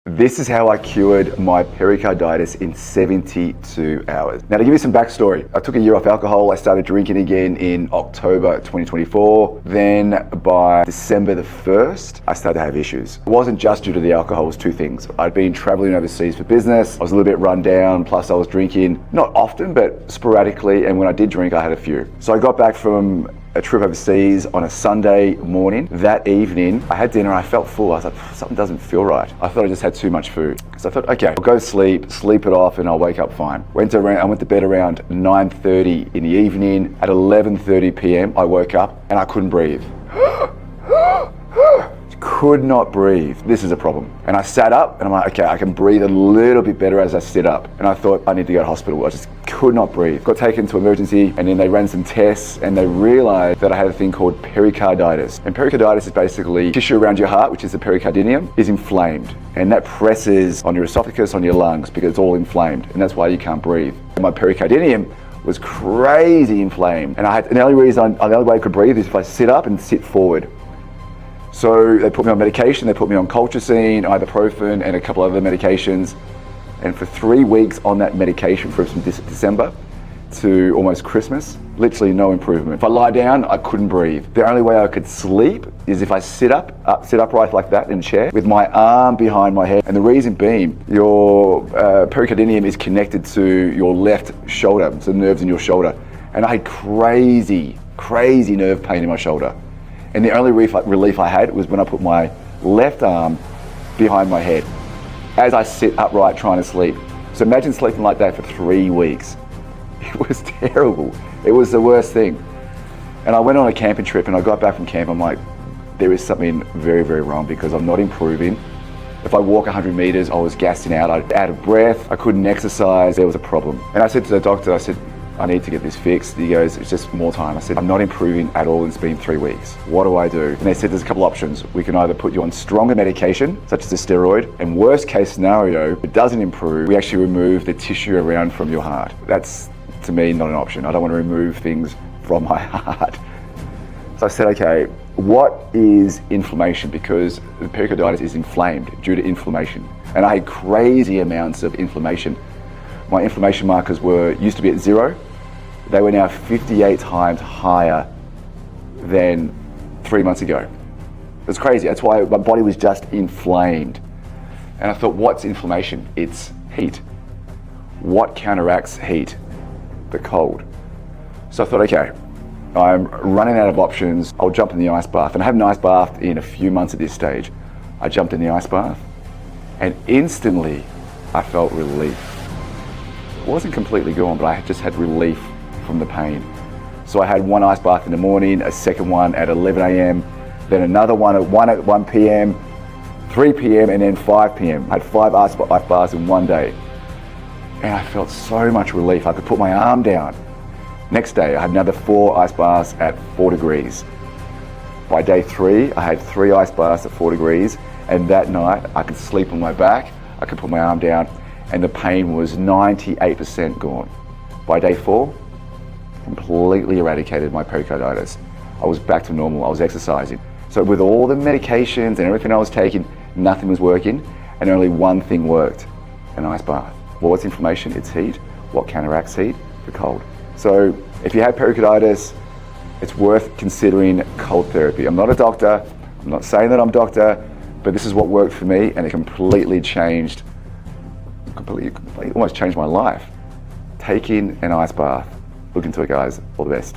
This is how I cured my pericarditis in 72 hours. Now, to give you some backstory, I took a year off alcohol. I started drinking again in October 2024. Then by December the 1st, I started to have issues. It wasn't just due to the alcohol, it was two things. I'd been traveling overseas for business. I was a little bit run down, plus I was drinking, not often, but sporadically. And when I did drink, I had a few. So I got back from a trip overseas on a Sunday morning. That evening, I had dinner and I felt full. I was like, something doesn't feel right. I thought I just had too much food. So I thought, okay, I'll go sleep it off and I'll wake up fine. I went to bed around 9:30 in the evening. At 11:30 p.m., I woke up and I couldn't breathe. Could not breathe. This is a problem. And I sat up and I'm like, okay, I can breathe a little bit better as I sit up. And I thought I need to go to hospital. I just could not breathe. Got taken to emergency and then they ran some tests and they realized that I had a thing called pericarditis. And pericarditis is basically tissue around your heart, which is the pericardium, is inflamed. And that presses on your esophagus, on your lungs, because it's all inflamed. And that's why you can't breathe. And my pericardium was crazy inflamed. And the only way I could breathe is if I sit up and sit forward. So they put me on medication, they put me on colchicine, ibuprofen, and a couple other medications. And for 3 weeks on that medication from December to almost Christmas, literally no improvement. If I lie down, I couldn't breathe. The only way I could sleep is if I sit upright like that in a chair with my arm behind my head. And the reason being, your pericardium is connected to your left shoulder, so the nerves in your shoulder. And I had crazy nerve pain in my shoulder. And the only relief I had was when I put my left arm behind my head as I sit upright trying to sleep. So imagine sleeping like that for 3 weeks. It was terrible. It was the worst thing. And I went on a camping trip and I got back from camp. I'm like, there is something very, very wrong because I'm not improving. If I walk 100 meters, I was gassing out. I was out of breath. I couldn't exercise. There was a problem. And I said to the doctor, I said, I need to get this fixed. He goes, it's just more time. I said, I'm not improving at all. It's been 3 weeks. What do I do? And they said, there's a couple options. We can either put you on stronger medication, such as a steroid, and worst case scenario, if it doesn't improve, we actually remove the tissue around from your heart. That's, to me, not an option. I don't want to remove things from my heart. So I said, okay, what is inflammation? Because the pericarditis is inflamed due to inflammation. And I had crazy amounts of inflammation. My inflammation markers used to be at 0. They were now 58 times higher than 3 months ago. It's crazy. That's why my body was just inflamed. And I thought, what's inflammation? It's heat. What counteracts heat? The cold. So I thought, okay, I'm running out of options. I'll jump in the ice bath. And I haven't ice bathed in a few months at this stage. I jumped in the ice bath and instantly I felt relief. It wasn't completely gone, but I just had relief from the pain. So I had one ice bath in the morning, a second one at 11 a.m., then another one at 1 p.m., 3 p.m., and then 5 p.m. I had 5 ice baths in one day. And I felt so much relief. I could put my arm down. Next day, I had another 4 ice baths at 4 degrees. By day 3, I had 3 ice baths at 4 degrees. And that night, I could sleep on my back. I could put my arm down. And the pain was 98% gone. By day 4, completely eradicated my pericarditis. I was back to normal, I was exercising. So with all the medications and everything I was taking, nothing was working, and only one thing worked, an ice bath. Well, what's inflammation? It's heat. What counteracts heat? The cold. So if you have pericarditis, it's worth considering cold therapy. I'm not a doctor, I'm not saying that I'm a doctor, but this is what worked for me, and it completely almost changed my life. Taking an ice bath. Look into it, guys. All the best.